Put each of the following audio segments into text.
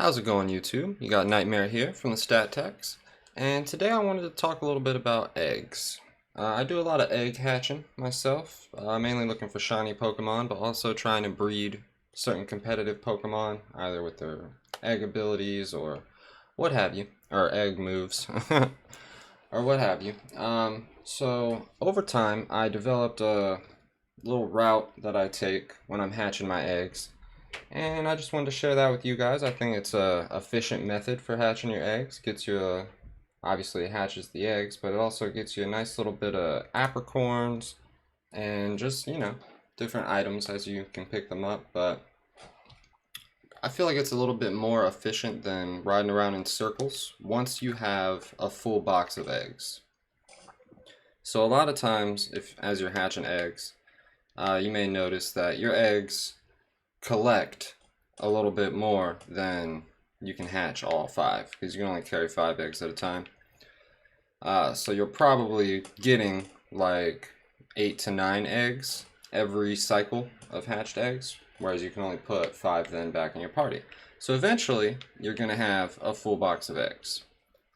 How's it going, YouTube? You got Nightmare here from the Stat Techs, and today I wanted to talk a little bit about eggs. I do a lot of egg hatching myself, mainly looking for shiny Pokemon, but also trying to breed certain competitive Pokemon, either with their egg abilities or what have you, or egg moves, or what have you. So over time, I developed a little route that I take when I'm hatching my eggs. And I just wanted to share that with you guys. I think it's a efficient method for hatching your eggs. Gets you obviously it hatches the eggs, but it also gets you a nice little bit of apricorns and just, different items as you can pick them up. But I feel like it's a little bit more efficient than riding around in circles once you have a full box of eggs. So a lot of times, as you're hatching eggs, you may notice that your eggs collect a little bit more than you can hatch all 5, because you can only carry 5 eggs at a time. So you're probably getting like 8 to 9 eggs every cycle of hatched eggs, whereas you can only put 5 then back in your party. So eventually you're going to have a full box of eggs.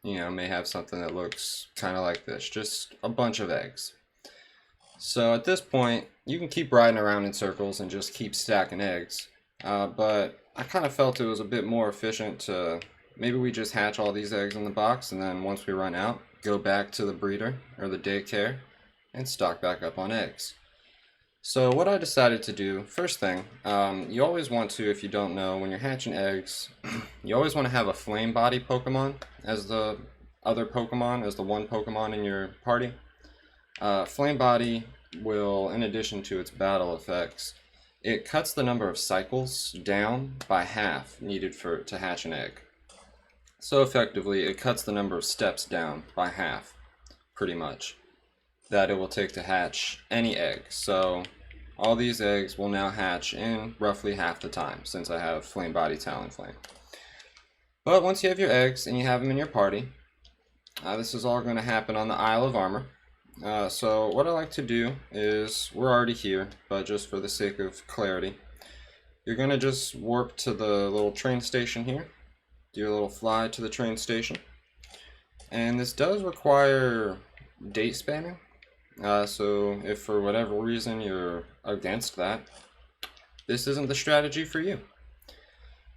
May have something that looks kind of like this, just a bunch of eggs. So at this point, you can keep riding around in circles and just keep stacking eggs. But I kind of felt it was a bit more efficient to maybe we just hatch all these eggs in the box, and then once we run out, go back to the breeder or the daycare and stock back up on eggs. So what I decided to do, first thing, you always want to, if you don't know, when you're hatching eggs, you always want to have a flame body Pokemon as the other Pokemon, as the one Pokemon in your party. Flame Body will, in addition to its battle effects, it cuts the number of cycles down by half needed to hatch an egg. So effectively, it cuts the number of steps down by half, pretty much, that it will take to hatch any egg. So all these eggs will now hatch in roughly half the time, since I have Flame Body Talonflame. But once you have your eggs and you have them in your party, this is all going to happen on the Isle of Armor. So what I like to do is, we're already here, but just for the sake of clarity, you're going to just warp to the little train station here, do a little fly to the train station, and this does require date spamming, so if for whatever reason you're against that, this isn't the strategy for you.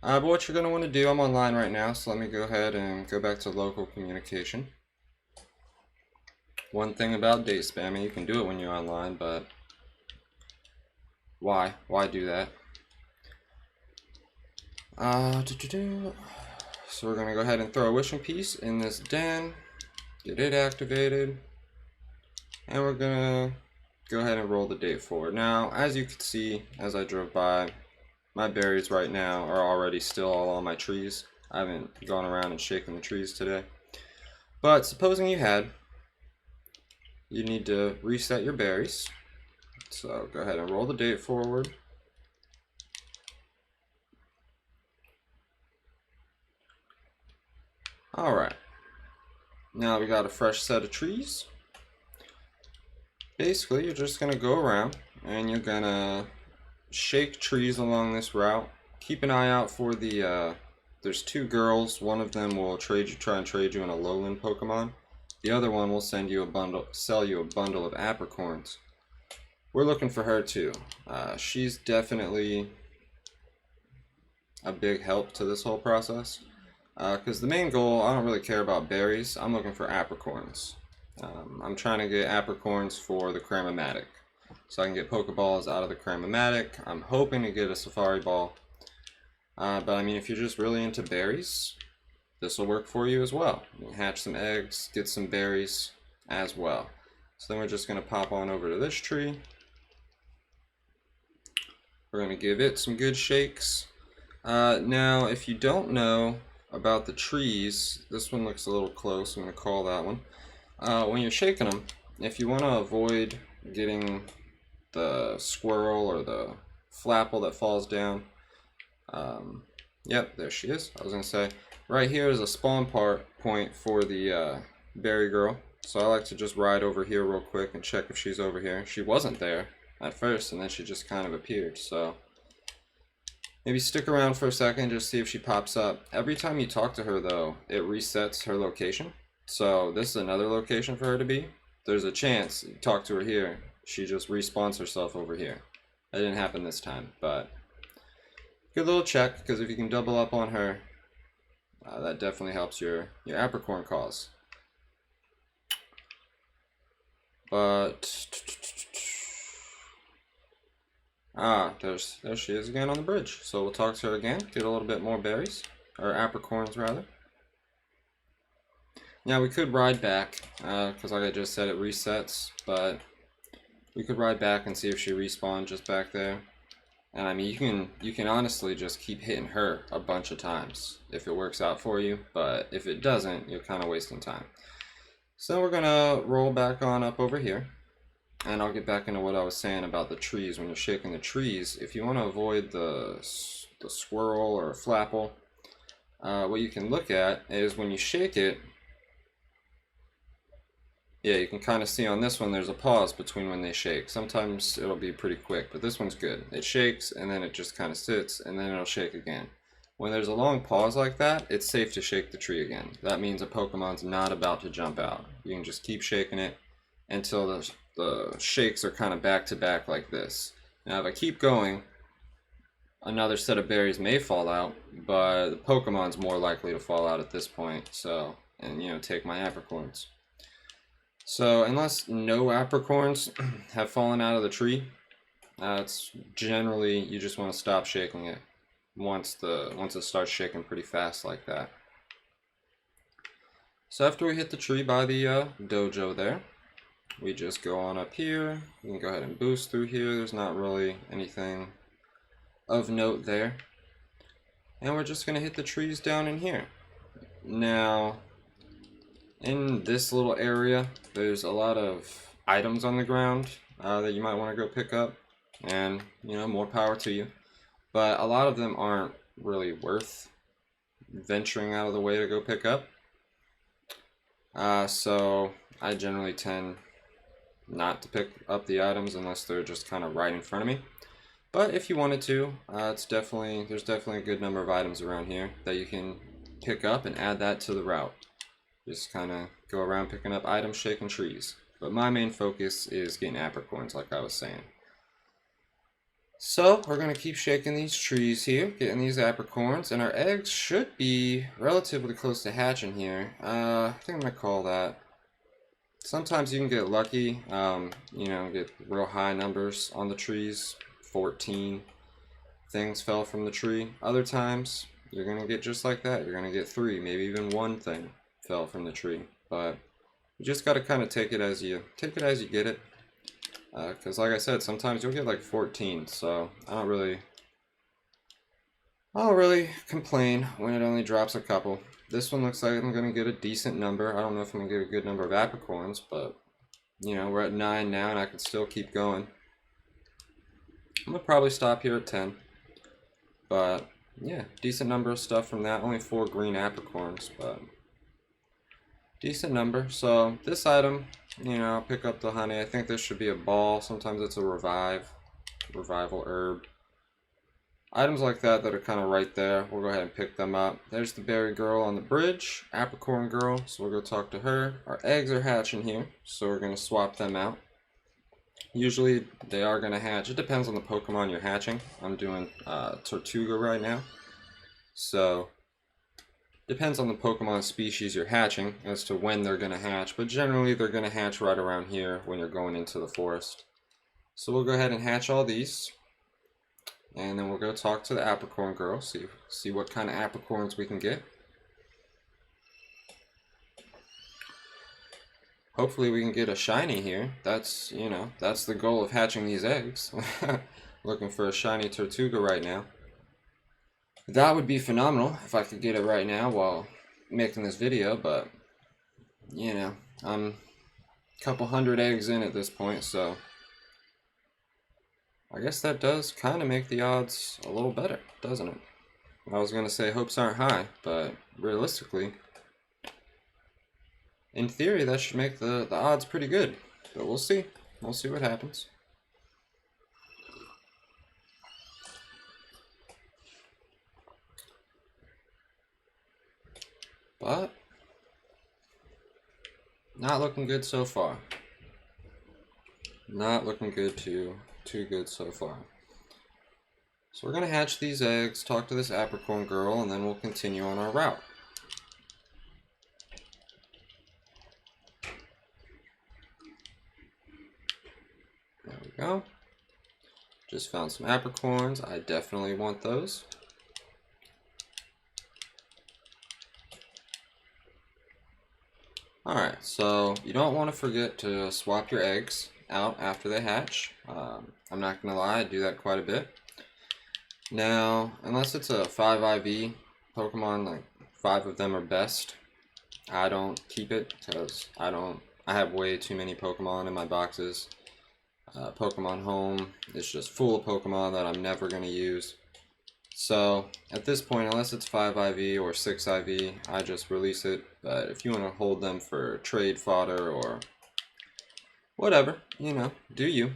But what you're going to want to do, I'm online right now, so let me go ahead and go back to local communication. One thing about date spamming, you can do it when you're online, but why? Why do that? So we're going to go ahead and throw a wishing piece in this den, get it activated, and we're going to go ahead and roll the date forward. Now, as you can see, as I drove by, my berries right now are already still all on my trees. I haven't gone around and shaken the trees today. But supposing you had, you need to reset your berries. So go ahead and roll the date forward. Alright. Now we got a fresh set of trees. Basically, you're just going to go around and you're going to shake trees along this route. Keep an eye out for the, there's 2 girls. One of them will try and trade you in a lowland Pokemon. The other one will sell you a bundle of apricorns. We're looking for her too. She's definitely a big help to this whole process. Because the main goal, I don't really care about berries. I'm looking for apricorns. I'm trying to get apricorns for the Cramomatic, so I can get Pokeballs out of the Cramomatic. I'm hoping to get a Safari Ball. But I mean, if you're just really into berries, this will work for you as well. You can hatch some eggs, get some berries as well. So then we're just going to pop on over to this tree. We're going to give it some good shakes. Now, if you don't know about the trees, this one looks a little close. I'm going to call that one. When you're shaking them, if you want to avoid getting the squirrel or the flapple that falls down, yep, there she is. I was going to say, right here is a spawn point for the berry girl. So I like to just ride over here real quick and check if she's over here. She wasn't there at first, and then she just kind of appeared. So Maybe stick around for a second, just see if she pops up. Every time you talk to her, though, it resets her location. So this is another location for her to be. There's a chance you talk to her here, she just respawns herself over here. That didn't happen this time, but good little check, because if you can double up on her, that definitely helps your apricorn cause. But there she is again on the bridge. So we'll talk to her again, get a little bit more berries, or apricorns rather. Yeah, we could ride back, because like I just said, it resets, but we could ride back and see if she respawned just back there. And I mean, you can honestly just keep hitting her a bunch of times if it works out for you, but if it doesn't, you're kind of wasting time. So we're gonna roll back on up over here, and I'll get back into what I was saying about the trees. When you're shaking the trees, if you want to avoid the swirl or flapple, what you can look at is when you shake it. Yeah, you can kind of see on this one there's a pause between when they shake. Sometimes it'll be pretty quick, but this one's good. It shakes and then it just kind of sits and then it'll shake again. When there's a long pause like that, it's safe to shake the tree again. That means a Pokemon's not about to jump out. You can just keep shaking it until the shakes are kind of back to back like this. Now if I keep going, another set of berries may fall out, but the Pokemon's more likely to fall out at this point, so, and you know, take my apricorns. So unless no apricorns have fallen out of the tree, it's generally you just want to stop shaking it once it starts shaking pretty fast like that. So after we hit the tree by the dojo there, we just go on up here. We can go ahead and boost through here. There's not really anything of note there. And we're just going to hit the trees down in here. Now, in this little area, there's a lot of items on the ground that you might want to go pick up, and you know, more power to you. But a lot of them aren't really worth venturing out of the way to go pick up. So I generally tend not to pick up the items unless they're just kind of right in front of me. But if you wanted to, there's definitely a good number of items around here that you can pick up and add that to the route. Just kind of go around picking up items, shaking trees. But my main focus is getting apricorns, like I was saying. So we're going to keep shaking these trees here, getting these apricorns, and our eggs should be relatively close to hatching here. I think I'm going to call that. Sometimes you can get lucky, you know, get real high numbers on the trees. 14 things fell from the tree. Other times, you're going to get just like that. You're going to get 3, maybe even 1 thing fell from the tree. But you just got to kind of take it as you get it. Because like I said, sometimes you'll get like 14, so I don't really complain when it only drops a couple. This one looks like I'm going to get a decent number. I don't know if I'm going to get a good number of apricorns, but you know, we're at 9 now and I can still keep going. I'm going to probably stop here at 10. But yeah, decent number of stuff from that. Only 4 green apricorns, but decent number. So this item, you know, I'll pick up the honey. I think this should be a ball. Sometimes it's a revival herb. Items like that are kind of right there. We'll go ahead and pick them up. There's the berry girl on the bridge, apricorn girl. So we'll go talk to her. Our eggs are hatching here, so we're going to swap them out. Usually they are going to hatch. It depends on the Pokemon you're hatching. I'm doing Tortuga right now. So depends on the Pokemon species you're hatching as to when they're going to hatch, but generally they're going to hatch right around here when you're going into the forest. So we'll go ahead and hatch all these, and then we'll go talk to the apricorn girl, see what kind of apricorns we can get. Hopefully we can get a shiny here. That's, you know, that's the goal of hatching these eggs. Looking for a shiny Tortuga right now. That would be phenomenal if I could get it right now while making this video, but you know, I'm a couple hundred eggs in at this point, so I guess that does kind of make the odds a little better, doesn't it? I was going to say hopes aren't high, but realistically, in theory, that should make the odds pretty good, but we'll see. We'll see what happens. but not looking good so far. Not looking good too good so far. So we're gonna hatch these eggs, talk to this apricorn girl, and then we'll continue on our route. There we go. Just found some apricorns. I definitely want those. Alright, so you don't want to forget to swap your eggs out after they hatch. I'm not going to lie, I do that quite a bit. Now, unless it's a 5 IV Pokemon, like 5 of them are best, I don't keep it because I have way too many Pokemon in my boxes. Pokemon Home is just full of Pokemon that I'm never going to use. So at this point, unless it's 5 IV or 6 IV, I just release it. But if you want to hold them for trade fodder or whatever, you know, do you.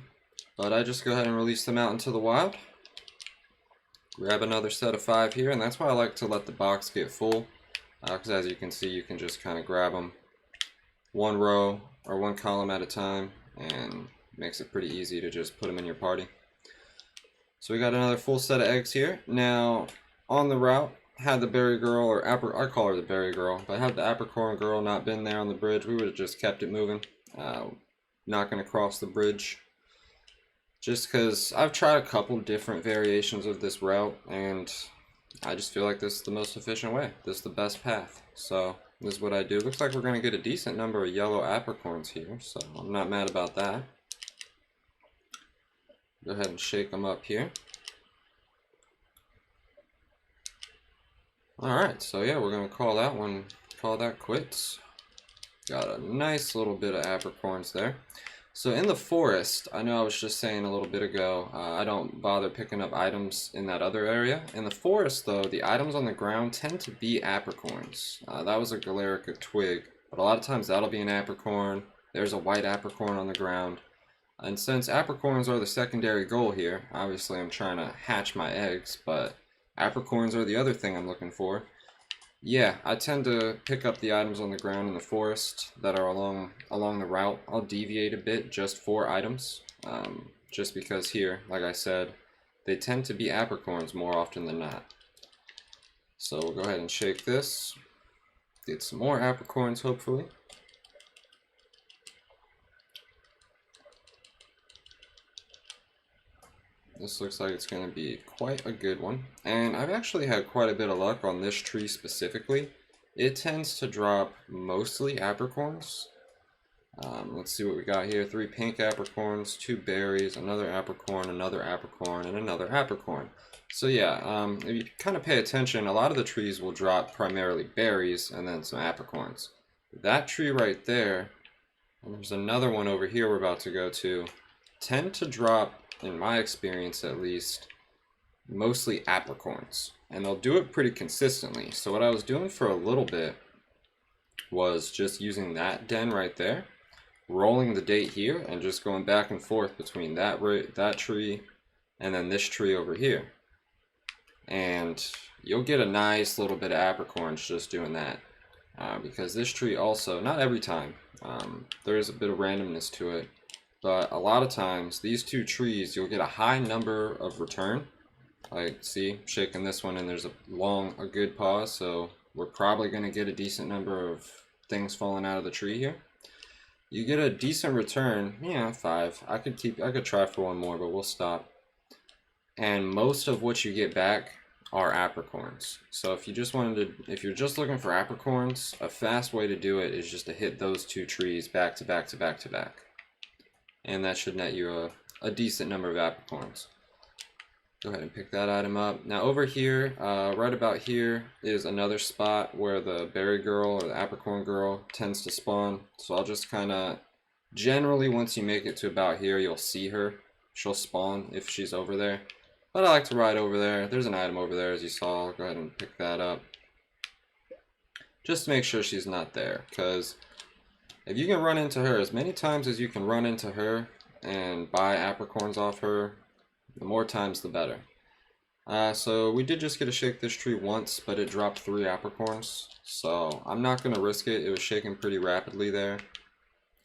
But I just go ahead and release them out into the wild. Grab another set of 5 here, and that's why I like to let the box get full. Because as you can see, you can just kind of grab them one row or one column at a time, and makes it pretty easy to just put them in your party. So we got another full set of eggs here. Now, on the route, had the berry girl, or I call her the berry girl, but had the apricorn girl not been there on the bridge, we would have just kept it moving. Not going to cross the bridge. Just because I've tried a couple different variations of this route, and I just feel like this is the most efficient way. This is the best path. So this is what I do. Looks like we're going to get a decent number of yellow apricorns here, so I'm not mad about that. Go ahead and shake them up here. Alright, so yeah, we're going to call that quits. Got a nice little bit of apricorns there. So in the forest, I know I was just saying a little bit ago, I don't bother picking up items in that other area. In the forest though, the items on the ground tend to be apricorns. That was a Galarica twig, but a lot of times that'll be an apricorn. There's a white apricorn on the ground. And since apricorns are the secondary goal here, obviously I'm trying to hatch my eggs, but apricorns are the other thing I'm looking for. Yeah, I tend to pick up the items on the ground in the forest that are along the route. I'll deviate a bit just for items, just because here, like I said, they tend to be apricorns more often than not. So we'll go ahead and shake this, get some more apricorns hopefully. This looks like it's going to be quite a good one. And I've actually had quite a bit of luck on this tree specifically. It tends to drop mostly apricorns. Let's see what we got here. 3 pink apricorns, 2 berries, another apricorn, and another apricorn. So yeah, if you kind of pay attention, a lot of the trees will drop primarily berries and then some apricorns. That tree right there, and there's another one over here we're about to go to, tend to drop, in my experience at least, mostly apricorns, and they'll do it pretty consistently. So what I was doing for a little bit was just using that den right there, rolling the date here, and just going back and forth between that tree and then this tree over here, and you'll get a nice little bit of apricorns just doing that, because this tree also, not every time, there is a bit of randomness to it. But a lot of times, these 2 trees, you'll get a high number of return. Like, see, shaking this one and there's a good pause, so we're probably going to get a decent number of things falling out of the tree here. You get a decent return, yeah, 5. I could try for one more, but we'll stop. And most of what you get back are apricorns. So if you're just looking for apricorns, a fast way to do it is just to hit those 2 trees back to back to back to back. And that should net you a decent number of apricorns. Go ahead and pick that item up. Now over here, right about here, is another spot where the berry girl or the apricorn girl tends to spawn. So I'll just kind of, generally once you make it to about here, you'll see her. She'll spawn if she's over there. But I like to ride over there. There's an item over there as you saw. I'll go ahead and pick that up. Just to make sure she's not there, because if you can run into her as many times as you can run into her and buy apricorns off her, the more times the better. So we did just get to shake this tree once, but it dropped 3 apricorns. So I'm not going to risk it. It was shaking pretty rapidly there.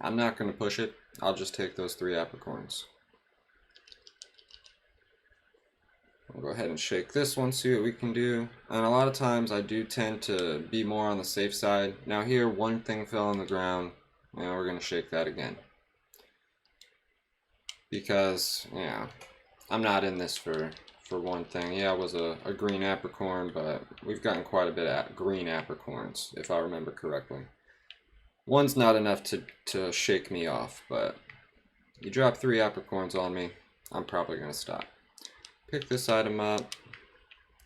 I'm not going to push it. I'll just take those 3 apricorns. We'll go ahead and shake this one, see what we can do. And a lot of times I do tend to be more on the safe side. Now here, one thing fell on the ground, and we're going to shake that again. Because, yeah, I'm not in this for one thing. Yeah, it was a green apricorn, but we've gotten quite a bit of green apricorns, if I remember correctly. One's not enough to shake me off, but you drop 3 apricorns on me, I'm probably going to stop. Pick this item up.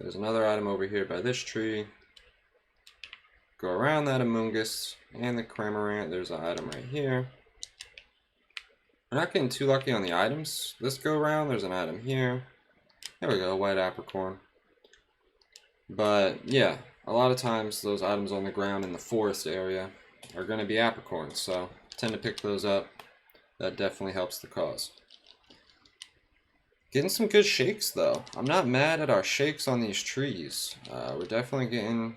There's another item over here by this tree. Go around that amungus and the cramorant. There's an item right here. We're not getting too lucky on the items this go round. There's an item here. There we go, white apricorn. But yeah, a lot of times those items on the ground in the forest area are going to be apricorns, so tend to pick those up. That definitely helps the cause. Getting some good shakes though. I'm not mad at our shakes on these trees. We're definitely getting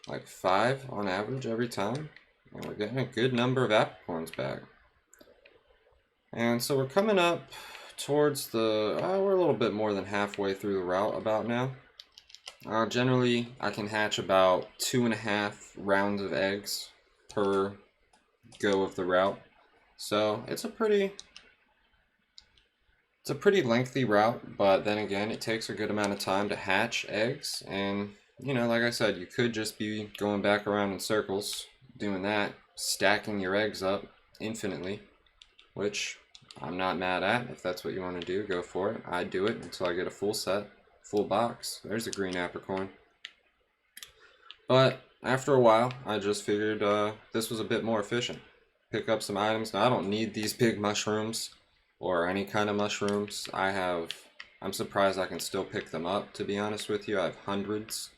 like 5 on average every time, and we're getting a good number of apricorns back. And so we're coming up towards the, we're a little bit more than halfway through the route about now. Generally, I can hatch about 2.5 rounds of eggs per go of the route. So it's a pretty lengthy route, but then again, it takes a good amount of time to hatch eggs. And, you know, like I said, you could just be going back around in circles, doing that, stacking your eggs up infinitely, which I'm not mad at. If that's what you want to do, go for it. I do it until I get a full set, full box. There's a green apricorn. But after a while, I just figured this was a bit more efficient. Pick up some items. Now, I don't need these big mushrooms or any kind of mushrooms. I'm surprised I can still pick them up, to be honest with you. I have hundreds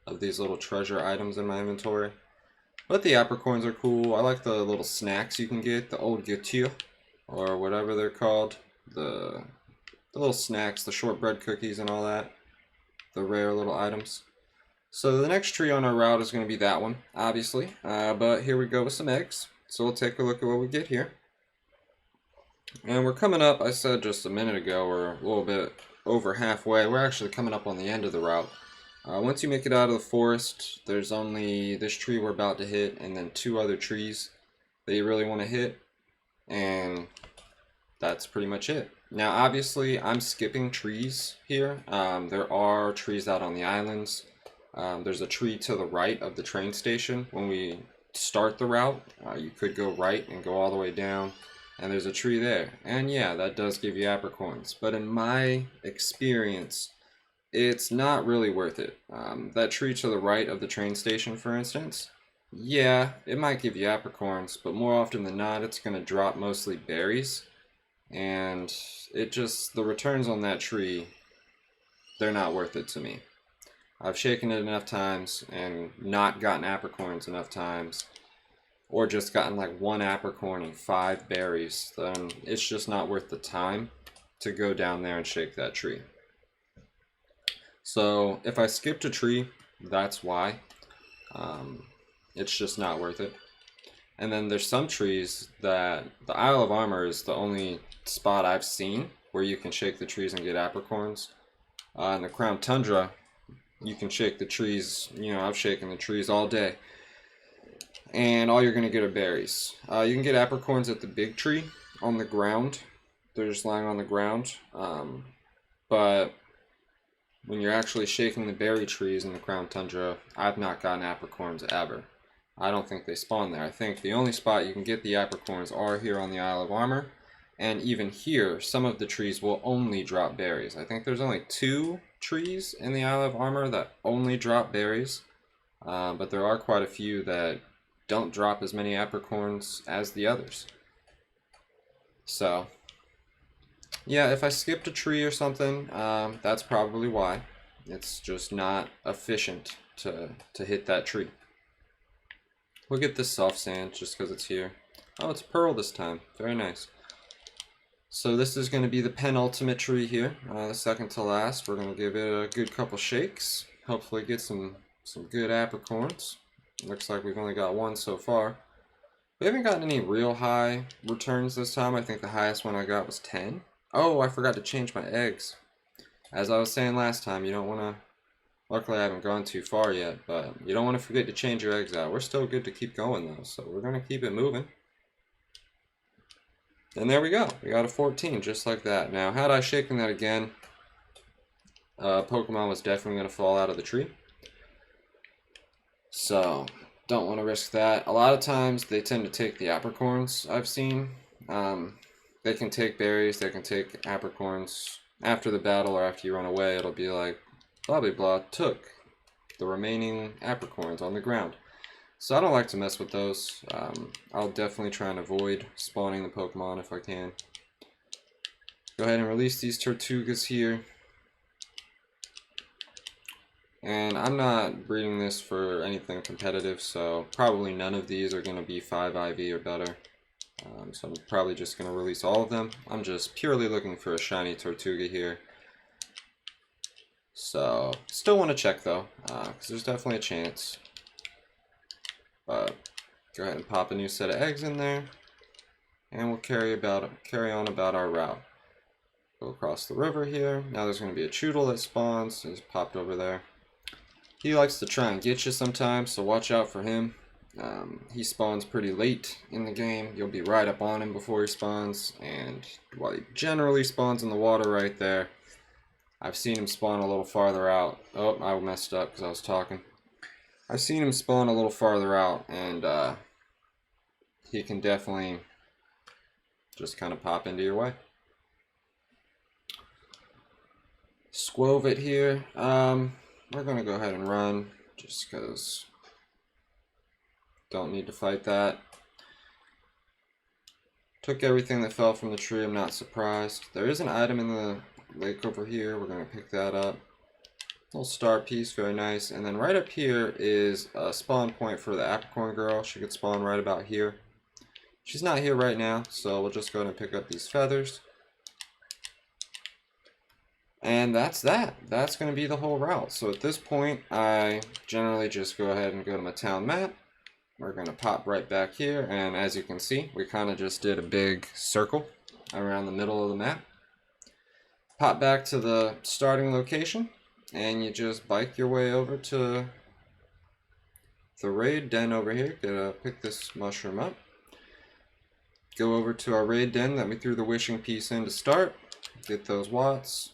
of these little treasure items in my inventory. But the apricorns are cool. I like the little snacks you can get, the old gâteaux, or whatever they're called. The little snacks, the shortbread cookies and all that. The rare little items. So the next tree on our route is going to be that one, obviously. But here we go with some eggs. So we'll take a look at what we get here. And we're coming up, I said just a minute ago, we're a little bit over halfway. We're actually coming up on the end of the route. Once you make it out of the forest, there's only this tree we're about to hit, and then 2 other trees that you really want to hit. And that's pretty much it. Now, obviously, I'm skipping trees here. There are trees out on the islands. There's a tree to the right of the train station. When we start the route, you could go right and go all the way down. And there's a tree there. And yeah, that does give you apricorns. But in my experience, it's not really worth it. That tree to the right of the train station, for instance, yeah, it might give you apricorns, but more often than not, it's going to drop mostly berries. And the returns on that tree, they're not worth it to me. I've shaken it enough times and not gotten apricorns enough times, or just gotten like 1 apricorn and 5 berries, then it's just not worth the time to go down there and shake that tree. So if I skipped a tree, that's why. It's just not worth it. And then there's some trees that the Isle of Armor is the only spot I've seen where you can shake the trees and get apricorns. In the Crown Tundra, you can shake the trees. You know, I've shaken the trees all day, and all you're going to get are berries. You can get apricorns at the big tree on the ground. They're just lying on the ground. But when you're actually shaking the berry trees in the Crown Tundra, I've not gotten apricorns ever. I don't think they spawn there. I think the only spot you can get the apricorns are here on the Isle of Armor. And even here, some of the trees will only drop berries. I think there's only 2 trees in the Isle of Armor that only drop berries. But there are quite a few that don't drop as many apricorns as the others. So, yeah, if I skipped a tree or something, that's probably why. It's just not efficient to hit that tree. We'll get this soft sand just because it's here. Oh, it's pearl this time. Very nice. So this is going to be the penultimate tree here, the second to last. We're going to give it a good couple shakes. Hopefully get some good apricorns. Looks like we've only got one so far. We haven't gotten any real high returns this time. I think the highest one I got was 10. Oh, I forgot to change my eggs. As I was saying last time, you don't want to... Luckily I haven't gone too far yet, but you don't want to forget to change your eggs out. We're still good to keep going though, so we're going to keep it moving. And there we go. We got a 14, just like that. Now, had I shaken that again, Pokemon was definitely going to fall out of the tree. So, don't want to risk that. A lot of times, they tend to take the apricorns, I've seen. They can take berries, they can take apricorns. After the battle or after you run away, it'll be like, blah blah blah, took the remaining apricorns on the ground. So I don't like to mess with those. I'll definitely try and avoid spawning the Pokemon if I can. Go ahead and release these Tortugas here. And I'm not breeding this for anything competitive, so probably none of these are going to be 5 IV or better. So I'm probably just going to release all of them. I'm just purely looking for a shiny Tortuga here. So, still want to check though, because there's definitely a chance. But go ahead and pop a new set of eggs in there, and we'll carry on about our route. Go across the river here. Now there's going to be a Choodle that spawns. He's popped over there. He likes to try and get you sometimes, so watch out for him. He spawns pretty late in the game. You'll be right up on him before he spawns, and while he generally spawns in the water right there, I've seen him spawn a little farther out. Oh, I messed up because I was talking. I've seen him spawn a little farther out, and he can definitely just kind of pop into your way. Squovit here. We're going to go ahead and run, just because don't need to fight that. Took everything that fell from the tree, I'm not surprised. There is an item in the lake over here, we're going to pick that up. Little star piece, very nice. And then right up here is a spawn point for the apricorn girl. She could spawn right about here. She's not here right now, so we'll just go ahead and pick up these feathers. And that's that. That's going to be the whole route. So at this point, I generally just go ahead and go to my town map. We're going to pop right back here, and as you can see, we kind of just did a big circle around the middle of the map. Pop back to the starting location, and you just bike your way over to the raid den over here. Gotta pick this mushroom up. Go over to our raid den that we threw the wishing piece in to start. Get those watts,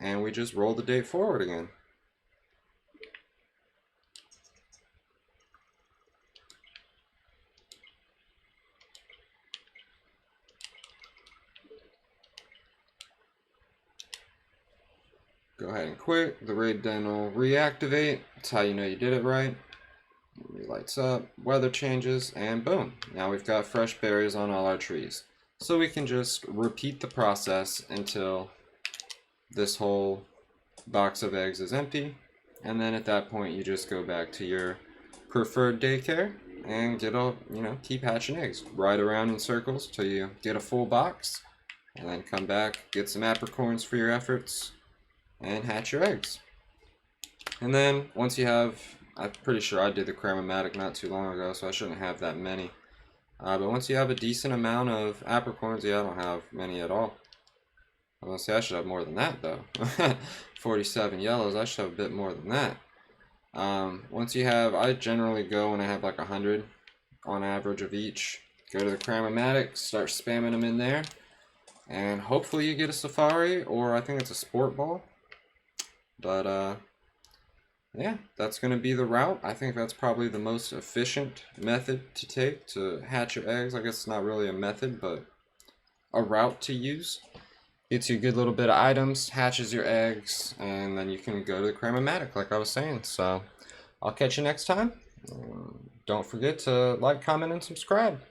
and we just roll the date forward again. Go ahead and quit. The raid den will reactivate. That's how you know you did it right. It lights up, weather changes, and boom. Now we've got fresh berries on all our trees. So we can just repeat the process until this whole box of eggs is empty. And then at that point you just go back to your preferred daycare and keep hatching eggs. Ride around in circles till you get a full box. And then come back, get some apricorns for your efforts, and hatch your eggs. And then once you have, I'm pretty sure I did the Cramomatic not too long ago, so I shouldn't have that many. But once you have a decent amount of apricorns, yeah, I don't have many at all. I was gonna say I should have more than that though. 47 yellows, I should have a bit more than that. Once you have, I generally go when I have like 100 on average of each. Go to the Cramomatic, start spamming them in there, and hopefully you get a Safari, or I think it's a Sport Ball. But yeah, that's going to be the route. I think that's probably the most efficient method to take to hatch your eggs. I guess it's not really a method, but a route to use. Gets you a good little bit of items, hatches your eggs, and then you can go to the Cramomatic like I was saying. So I'll catch you next time. Don't forget to like, comment, and subscribe.